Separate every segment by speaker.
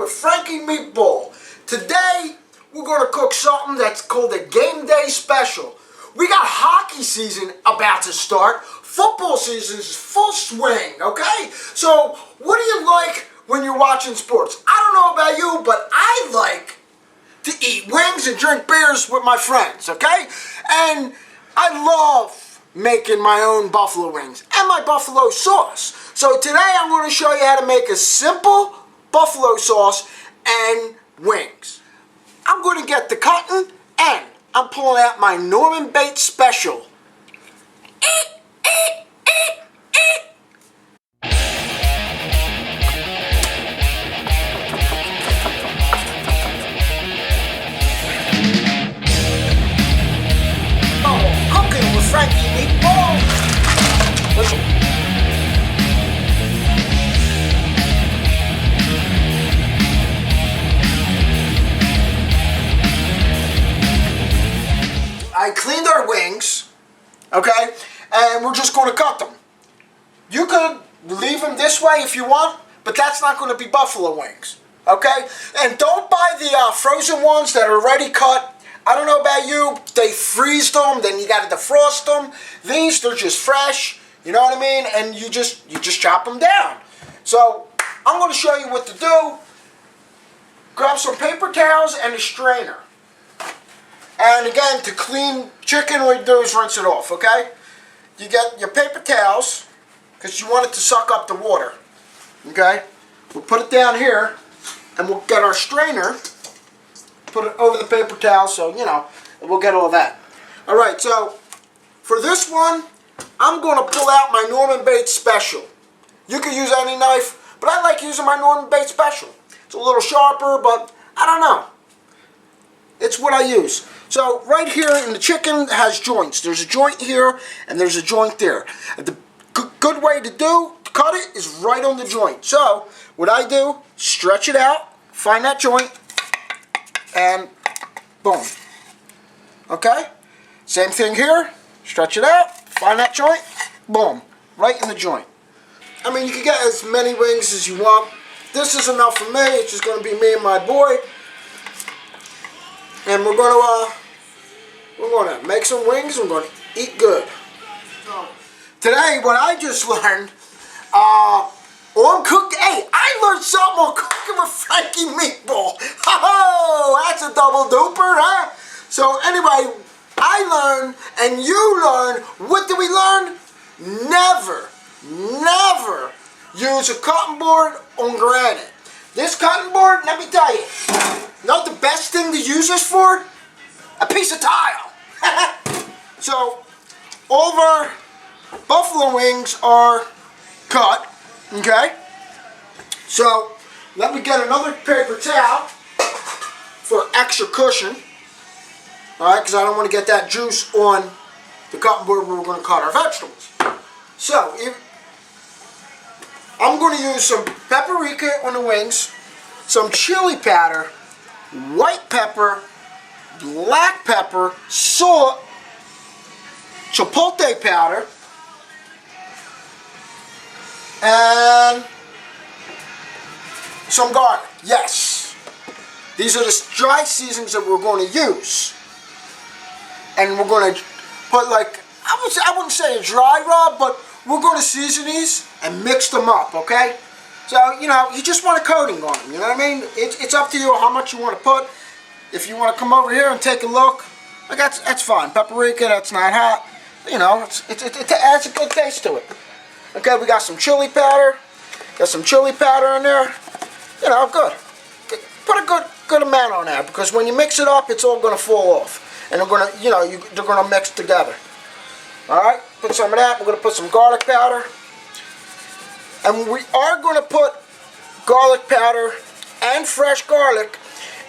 Speaker 1: with Frankie Meatball. Today, we're going to cook something that's called a game day special. We got hockey season about to start. Football season is full swing, okay? So, what do you like when you're watching sports? I don't know about you, but I like to eat wings and drink beers with my friends, okay? And I love making my own buffalo wings and my buffalo sauce. So today I'm going to show you how to make a simple buffalo sauce and wings. I'm going to get the cutting and I'm pulling out my Norman Bates special. Cooking with Frankie Meatball. I cleaned our wings, okay, and we're just going to cut them. You could leave them this way if you want, but that's not going to be buffalo wings, okay? And don't buy the frozen ones that are already cut. I don't know about you, they freeze them, then you got to defrost them. These, they're just fresh, you know what I mean? And you just chop them down. So I'm going to show you what to do. Grab some paper towels and a strainer. And again, to clean chicken, what you do is rinse it off, okay? You get your paper towels, because you want it to suck up the water, okay? We'll put it down here, and we'll get our strainer, put it over the paper towel, so, you know, we'll get all that. All right, so for this one, I'm going to pull out my Norman Bates special. You can use any knife, but I like using my Norman Bates special. It's a little sharper, but I don't know. It's what I use. So right here in the chicken has joints. There's a joint here and there's a joint there. The good way to cut it is right on the joint. So what I do, stretch it out, find that joint, and boom. Okay? Same thing here. Stretch it out, find that joint, boom. Right in the joint. I mean, you can get as many wings as you want. This is enough for me. It's just going to be me and my boy. And we're going to make some wings and we're going to eat good. So, today, what I just learned, on cooking, hey, I learned something on cooking with Frankie Meatball. Oh, that's a double duper, huh? So anyway, I learned and you learned. What did we learn? Never use a cutting board on granite. This cutting board, let me tell you, you know what the best thing to use this for? A piece of tile. So, all of our buffalo wings are cut, okay? So, let me get another paper towel for extra cushion, all right, because I don't want to get that juice on the cutting board where we're going to cut our vegetables. So, I'm going to use some paprika on the wings, some chili powder, white pepper, black pepper, salt, chipotle powder, and some garlic. Yes, these are the dry seasonings that we're going to use, and we're going to put like I wouldn't say a dry rub, but we're going to season these and mix them up. Okay, so you know you just want a coating on them. You know what I mean? It's up to you how much you want to put. If you want to come over here and take a look, like that's fine. Paprika, that's not hot. You know, it adds a good taste to it. Okay, we got some chili powder. Got some chili powder in there. You know, good. Put a good amount on there because when you mix it up, it's all going to fall off, and they're going to, you know, they're going to mix together. All right, put some of that. We're going to put some garlic powder, and we are going to put garlic powder and fresh garlic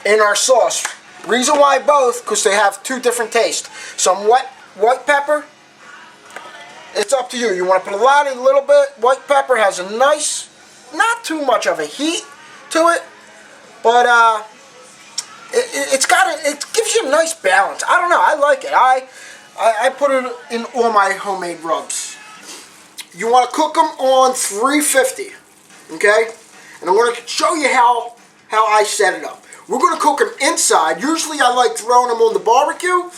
Speaker 1: in our sauce. Reason why both, because they have two different tastes. Some white pepper, it's up to you. You want to put a lot, a little bit. White pepper has a nice, not too much of a heat to it, but it gives you a nice balance. I don't know, I like it. I put it in all my homemade rubs. You want to cook them on 350, okay? And I'm going to show you how how I set it up. We're going to cook them inside. Usually I like throwing them on the barbecue,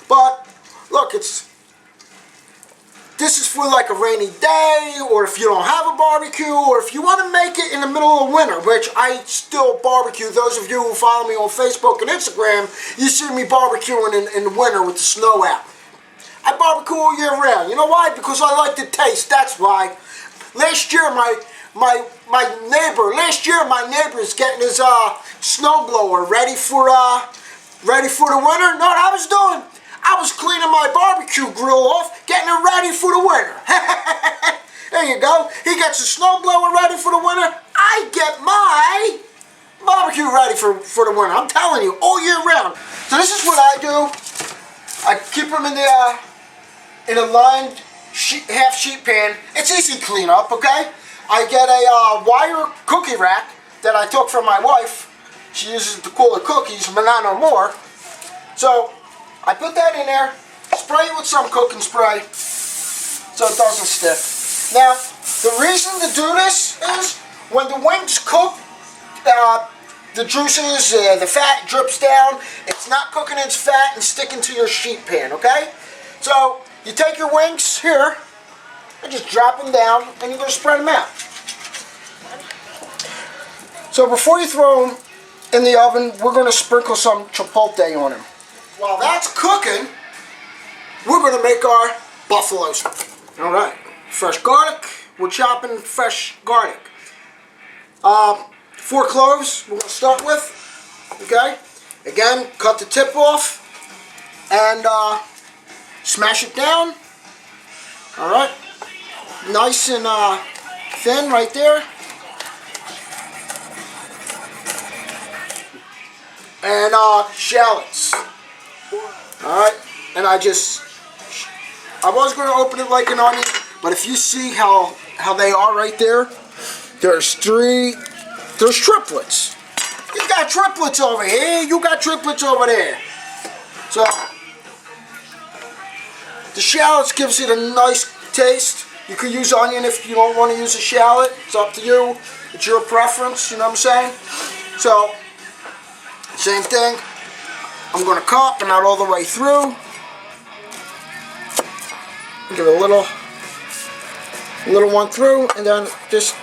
Speaker 1: but look, this is for like a rainy day, or if you don't have a barbecue, or if you want to make it in the middle of winter, which I still barbecue. Those of you who follow me on Facebook and Instagram, you see me barbecuing in the winter with the snow out. I barbecue all year round. You know why? Because I like the taste. That's why. Last year, my neighbor is getting his snowblower ready for the winter. Know what I was doing? I was cleaning my barbecue grill off, getting it ready for the winter. There you go. He gets a snowblower ready for the winter. I get my barbecue ready for the winter. I'm telling you, all year round. So this is what I do. I keep them in a lined half sheet pan. It's easy cleanup, okay? I get a wire cookie rack that I took from my wife. She uses it to cool her cookies, but not no more. So I put that in there, spray it with some cooking spray so it doesn't stick. Now, the reason to do this is when the wings cook, the juices, the fat drips down. It's not cooking its fat and sticking to your sheet pan, okay? So you take your wings here and just drop them down, and you're going to spread them out. So before you throw them in the oven, we're going to sprinkle some chipotle on them. While that's cooking, we're going to make our buffaloes. All right, fresh garlic. We're chopping fresh garlic. 4 cloves we're going to start with. Okay. Again, cut the tip off and smash it down. All right, nice and thin right there. And shallots. Alright, and I was going to open it like an onion, but if you see how they are right there, there's triplets. You got triplets over here, you got triplets over there. So, the shallots gives it a nice taste. You could use onion if you don't want to use a shallot. It's up to you. It's your preference, you know what I'm saying? So, same thing. I'm going to cut, but not all the way through. Give it a little one through, and then just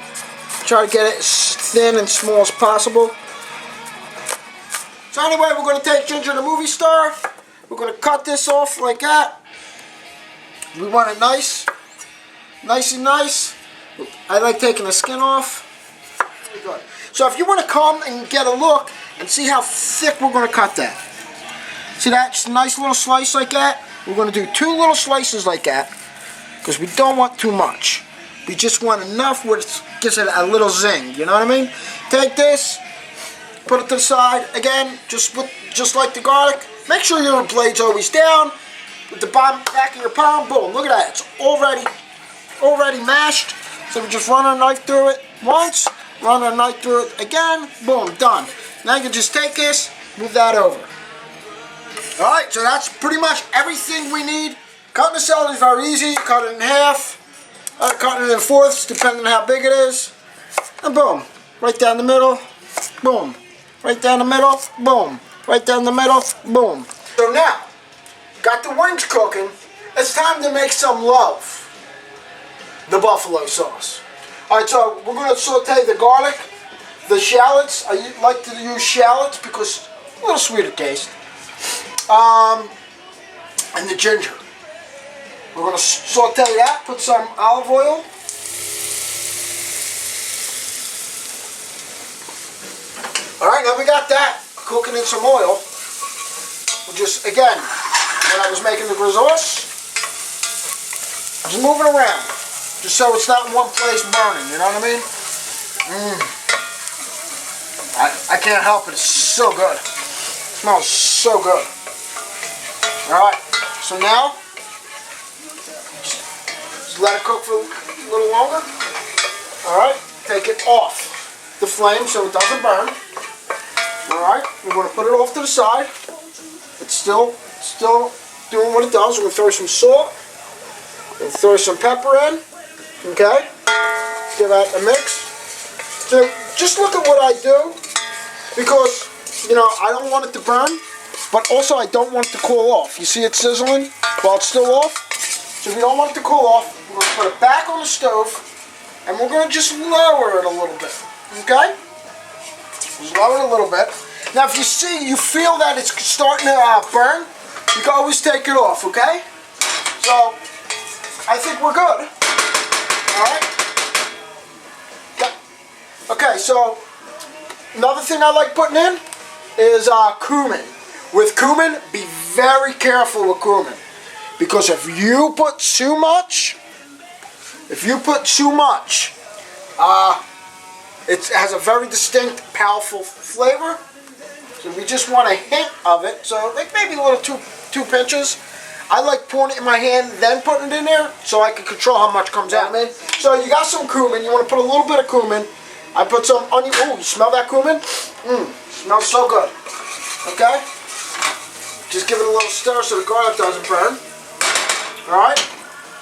Speaker 1: try to get it as thin and small as possible. So anyway, we're going to take Ginger the movie star. We're going to cut this off like that. We want it nice and nice. I like taking the skin off. Very good. So if you want to come and get a look and see how thick we're going to cut that. See that? Just a nice little slice like that. We're going to do 2 little slices like that because we don't want too much. We just want enough where it gives it a little zing. You know what I mean? Take this, put it to the side. Again, just like the garlic. Make sure your blade's always down. With the back of your palm, boom. Look at that. It's already mashed. So we just run our knife through it once. Run our knife through it again. Boom, done. Now you can just take this, move that over. Alright, so that's pretty much everything we need. Cutting the celery is very easy. Cut it in half. Cutting it in fourths, depending on how big it is. And boom. Right down the middle. Boom. Right down the middle. Boom. Right down the middle. Boom. So now, got the wings cooking. It's time to make some love. The buffalo sauce. Alright, so we're going to saute the garlic, the shallots. I like to use shallots because a little sweeter taste. And the ginger. We're going to saute that, put some olive oil. Alright, now we got that cooking in some oil. We'll just, again, when I was making the risotto, just move it around. Just so it's not in one place burning, you know what I mean? I can't help it, it's so good. It smells so good. Alright, so now, just let it cook for a little longer. Alright, take it off the flame so it doesn't burn. Alright, we're going to put it off to the side. It's still doing what it does. We're going to throw some salt. We're going to throw some pepper in. Okay, give that a mix. So just look at what I do. because, you know, I don't want it to burn, but also I don't want it to cool off. You see it sizzling while it's still off? So if you don't want it to cool off, we're going to put it back on the stove, and we're going to just lower it a little bit, okay? Just lower it a little bit. Now if you feel that it's starting to burn, you can always take it off, okay? So, I think we're good. Alright? Yeah. Okay, so, another thing I like putting in is cumin. With cumin, be very careful with cumin. Because if you put too much, it has a very distinct, powerful flavor. So we just want a hint of it. So like maybe a little two pinches. I like pouring it in my hand, then putting it in there, so I can control how much comes out. So you got some cumin. You want to put a little bit of cumin. I put some onion. Ooh, you smell that cumin? Smells so good. Okay? Just give it a little stir so the garlic doesn't burn. Alright?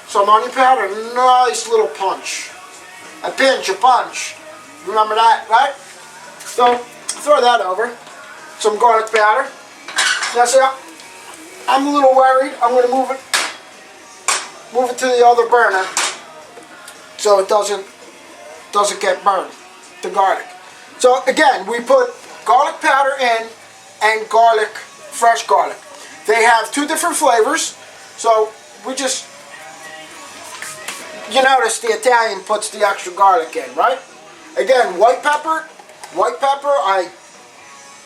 Speaker 1: Some onion powder, nice little punch. A pinch, a punch. Remember that, right? So, throw that over. Some garlic powder. Now see, I'm a little worried. I'm going to move it to the other burner so it doesn't get burned, the garlic. So again, we put garlic powder in and fresh garlic. They have two different flavors, so we just, you notice the Italian puts the extra garlic in, right? Again, white pepper, I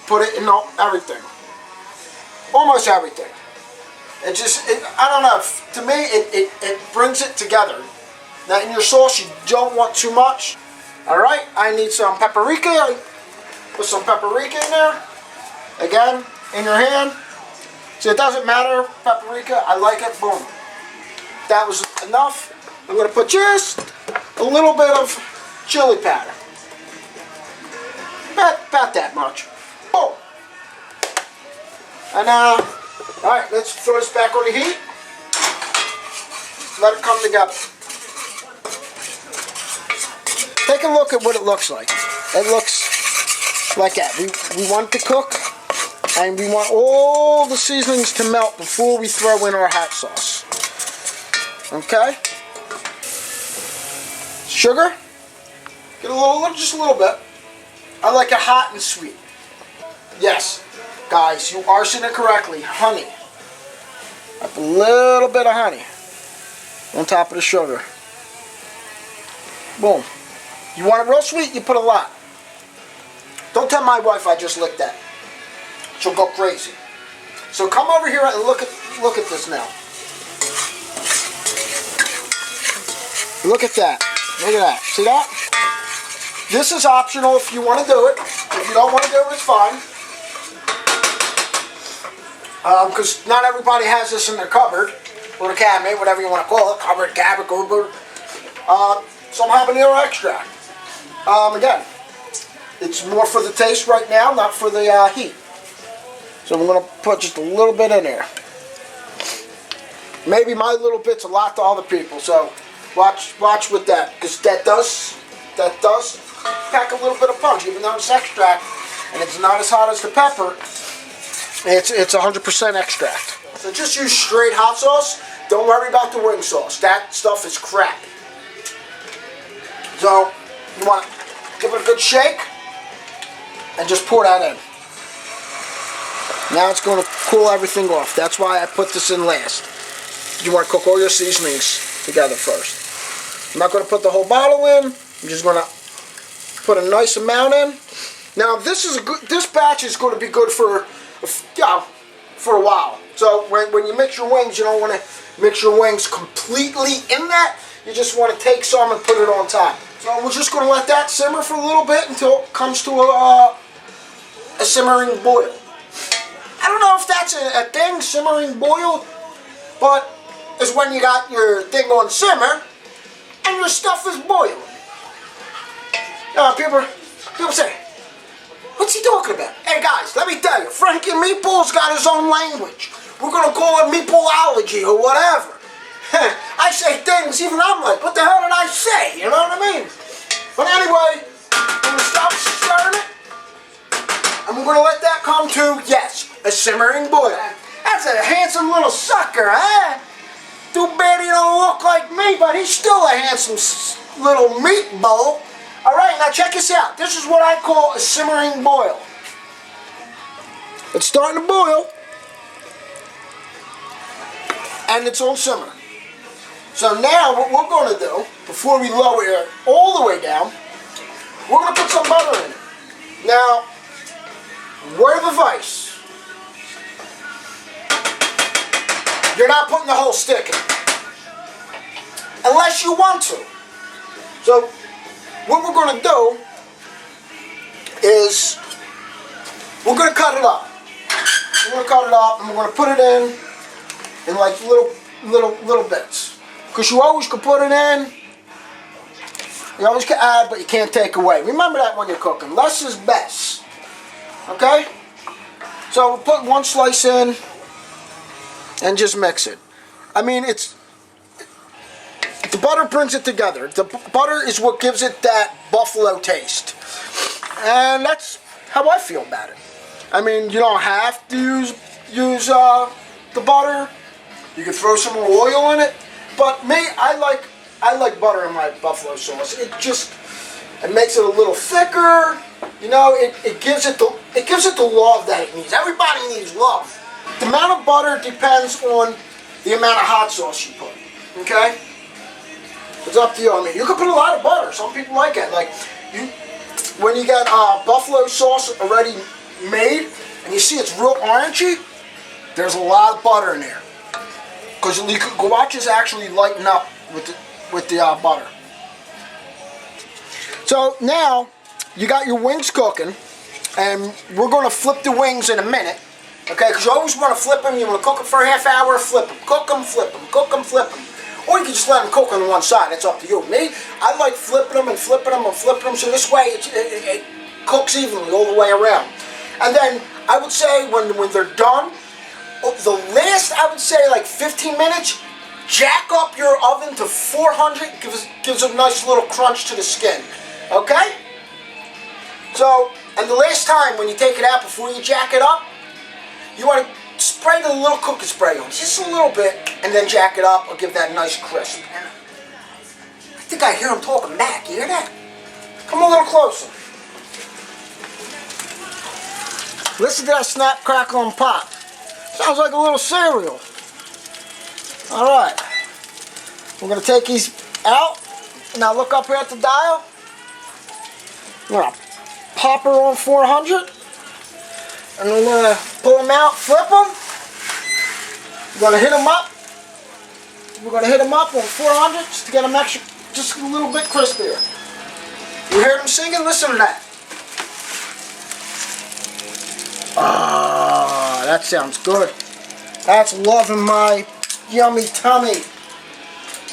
Speaker 1: put it in everything. Almost everything. I don't know, to me, it brings it together. Now in your sauce, you don't want too much. Alright, I need some paprika. Put some paprika in there. Again, in your hand. So it doesn't matter, paprika, I like it, boom. That was enough. I'm going to put just a little bit of chili powder. About that much. Boom. And alright, let's throw this back on the heat. Let it come together. Take a look at what it looks like. It looks like that. We want it to cook, and we want all the seasonings to melt before we throw in our hot sauce. Okay? Sugar. Get just a little bit. I like it hot and sweet. Yes. Guys, you are saying it correctly. Honey. A little bit of honey on top of the sugar. Boom. You want it real sweet, you put a lot. Don't tell my wife I just licked that. She'll go crazy. So come over here and look at this now. Look at that. Look at that. See that? This is optional if you want to do it. If you don't want to do it, it's fine. Because not everybody has this in their cupboard, or the cabinet, whatever you want to call it, cupboard, cabinet, cupboard. Some habanero extract. Again, it's more for the taste right now, not for the heat. So I'm going to put just a little bit in there. Maybe my little bit's a lot to other people, so watch with that, because that does pack a little bit of punch, even though it's extract, and it's not as hot as the pepper. It's 100% extract. So just use straight hot sauce. Don't worry about the wing sauce. That stuff is crap. So you want to give it a good shake and just pour that in. Now it's going to cool everything off. That's why I put this in last. You want to cook all your seasonings together first. I'm not going to put the whole bottle in. I'm just going to put a nice amount in. Now this batch is going to be good for a while. So when you mix your wings, you don't want to mix your wings completely in that. You just want to take some and put it on top. So we're just going to let that simmer for a little bit until it comes to a simmering boil. I don't know if that's a thing, simmering boil, but it's when you got your thing on simmer and your stuff is boiling. People say, what's he talking about? Hey guys, let me tell you, Frankie Meatball's got his own language. We're going to call it meatballology or whatever. I say things, even I'm like, what the hell did I say? You know what I mean? But anyway, I'm going to stop stirring it. going to let that come to, yes, a simmering boil. That's a handsome little sucker, huh? Too bad he don't look like me, but he's still a handsome little meatball. All right, now check this out. This is what I call a simmering boil. It's starting to boil, and it's on simmer. So now what we're going to do, before we lower it all the way down, we're going to put some butter in it. Now, word of advice, you're not putting the whole stick in, unless you want to. So, what we're going to do is, we're going to cut it up. We're going to cut it up, and we're going to put it in like little bits. Because you always can put it in, you always can add, but you can't take away. Remember that when you're cooking. Less is best. Okay? So we'll put one slice in and just mix it. I mean, the butter brings it together. The butter is what gives it that buffalo taste. And that's how I feel about it. I mean, you don't have to use the butter. You can throw some more oil in it. But me, I like butter in my buffalo sauce. It makes it a little thicker. You know, it gives it the love that it needs. Everybody needs love. The amount of butter depends on the amount of hot sauce you put. Okay? It's up to you. I mean, you can put a lot of butter. Some people like it. Like when you get buffalo sauce already made and you see it's real orangey, there's a lot of butter in there. Because you can watch this actually lighten up with the butter. So now you got your wings cooking, and we're going to flip the wings in a minute. Okay, because you always want to flip them. You want to cook them for a half hour, flip them, cook them, flip them, cook them, flip them. Or you can just let them cook on one side. It's up to you. Me, I like flipping them and flipping them and flipping them, so this way it cooks evenly all the way around. And then I would say when they're done, the last, I would say, like 15 minutes, jack up your oven to 400. Gives a nice little crunch to the skin. Okay? So, and the last time when you take it out before you jack it up, you want to spray the little cooking spray on just a little bit, and then jack it up or give that nice crisp. And I think I hear him talking back. You hear that? Come a little closer. Listen to that snap, crackle, and pop. Sounds like a little cereal. Alright. We're going to take these out. Now look up here at the dial. We're going to pop her on 400. And we're going to pull them out, flip them. We're going to hit them up. We're going to hit them up on 400 just to get them extra, just a little bit crispier. You hear them singing? Listen to that. Ah, that sounds good. That's loving my yummy tummy.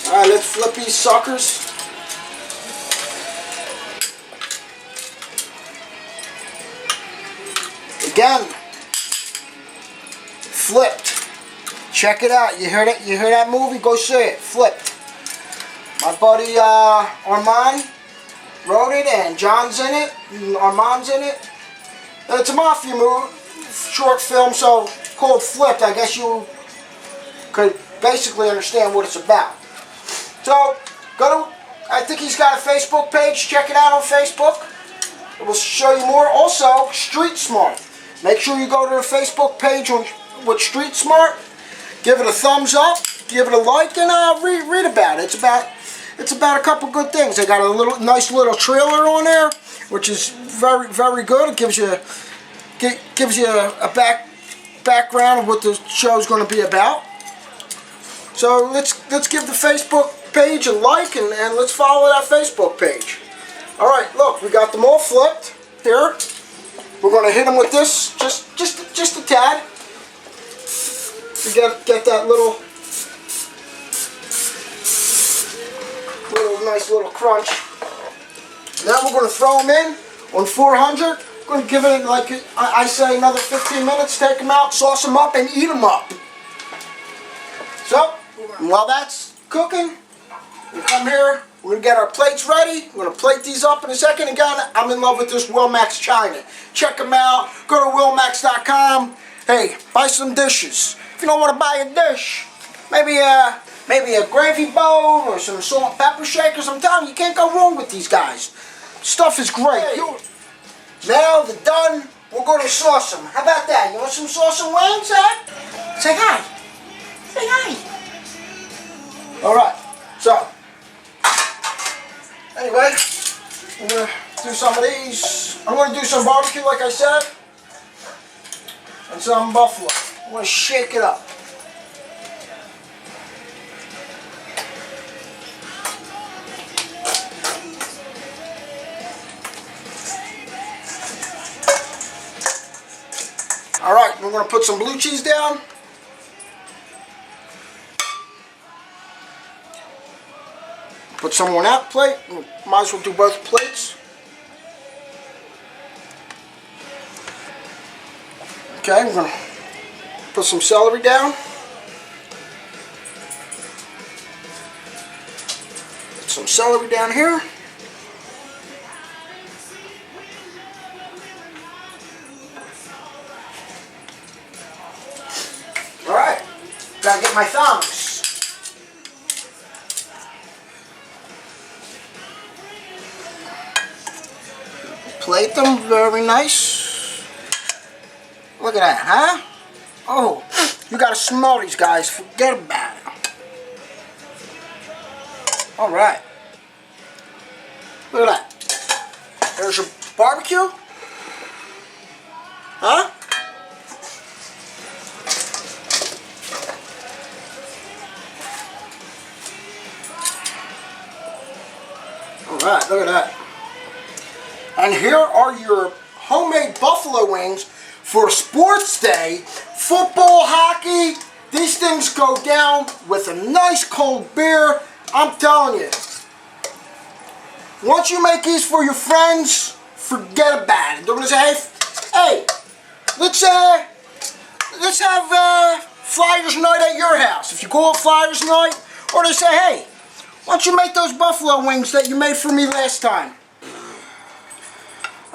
Speaker 1: Alright, let's flip these suckers. Again, flipped. Check it out. You hear that? You hear that movie? Go see it. Flipped. My buddy Armand wrote it, and John's in it, and Armand's in it. And it's a mafia movie, short film, so called Flipped. I guess you could basically understand what it's about. So, I think he's got a Facebook page. Check it out on Facebook. It will show you more. Also, Street Smart. Make sure you go to the Facebook page with Street Smart. Give it a thumbs up. Give it a like, and read about it. It's about a couple good things. They got a nice little trailer on there, which is very, very good. It gives you a background of what the show's going to be about. So let's give the Facebook page a like, and let's follow that Facebook page. All right, look, we got them all flipped here. We're going to hit them with this just a tad. To get that little nice little crunch. Now we're going to throw them in on 400. We're going to give it, like I say, another 15 minutes. Take them out, sauce them up, and eat them up. So, while that's cooking, we come here, We're going to get our plates ready. We're going to plate these up in a second. Again, I'm in love with this Wilmax China. Check them out. Go to wilmax.com. Hey, buy some dishes. If you don't want to buy a dish, maybe a gravy bowl or some salt and pepper shakers. I'm telling you, you can't go wrong with these guys. Stuff is great. Hey, now they're done. We're going to sauce them. How about that? You want some sauce and wings, huh? Say hi. Say hi. All right. So, anyway, we're going to do some of these. I'm going to do some barbecue, like I said, and some buffalo. I'm going to shake it up. All right, we're going to put some blue cheese down. Put some on that plate. Might as well do both plates. Okay, we're going to put some celery down. Put some celery down here. Alright, gotta get my thumbs. Plate them very nice. Look at that, huh? Oh, you gotta smell these guys. Forget about it. Alright. Look at that. There's your barbecue. Huh? Alright, look at that. And here are your homemade buffalo wings for sports day. Football, hockey, these things go down with a nice cold beer. I'm telling you. Once you make these for your friends, forget about it. They're gonna say, hey, let's have Flyers night at your house. If you call it Flyers night, or they say, hey, why don't you make those buffalo wings that you made for me last time?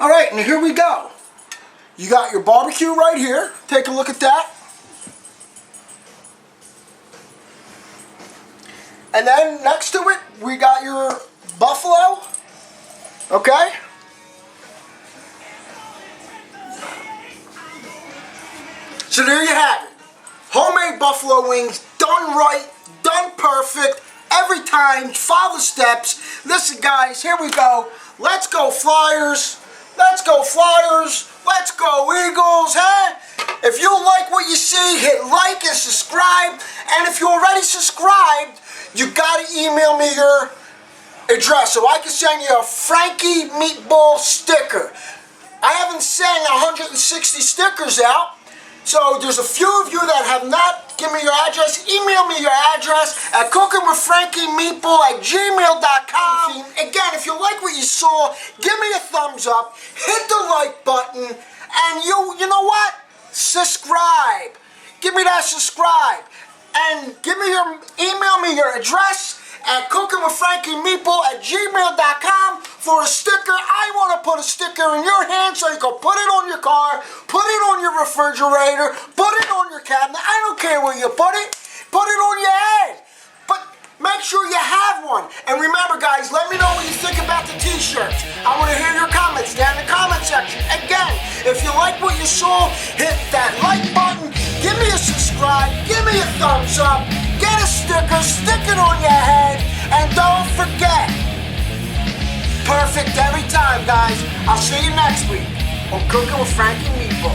Speaker 1: Alright, and here we go. You got your barbecue right here. Take a look at that. And then next to it, we got your buffalo. Okay? So there you have it. Homemade buffalo wings, done right, done perfect. Every time, follow the steps. Listen guys, here we go. Let's go Flyers. Let's go Flyers. Let's go Eagles, huh? If you like what you see, hit like and subscribe. And if you already subscribed, you gotta email me your address so I can send you a Frankie Meatball sticker. I haven't sent 160 stickers out. So there's a few of you that have not given me your address. Email me your address at cookingwithfrankiemeatball@gmail.com. Again, if you like what you saw, give me a thumbs up, hit the like button, and you know what? Subscribe. Give me that subscribe. And email me your address at cookingwithfrankiemeatball@gmail.com for a sticker. I want to put a sticker in your hand so you can put it on your car, put it on your refrigerator, put it on your cabinet. I don't care where you put it. Put it on your head. But make sure you have one. And remember guys, let me know what you think about the t-shirts. I want to hear your comments down in the comment section. Again, if you like what you saw, hit that like button, give me a subscribe, give me a thumbs up, get a sticker, stick it on your head, and don't forget, perfect every time guys. I'll see you next week on Cooking with Frankie Meatball.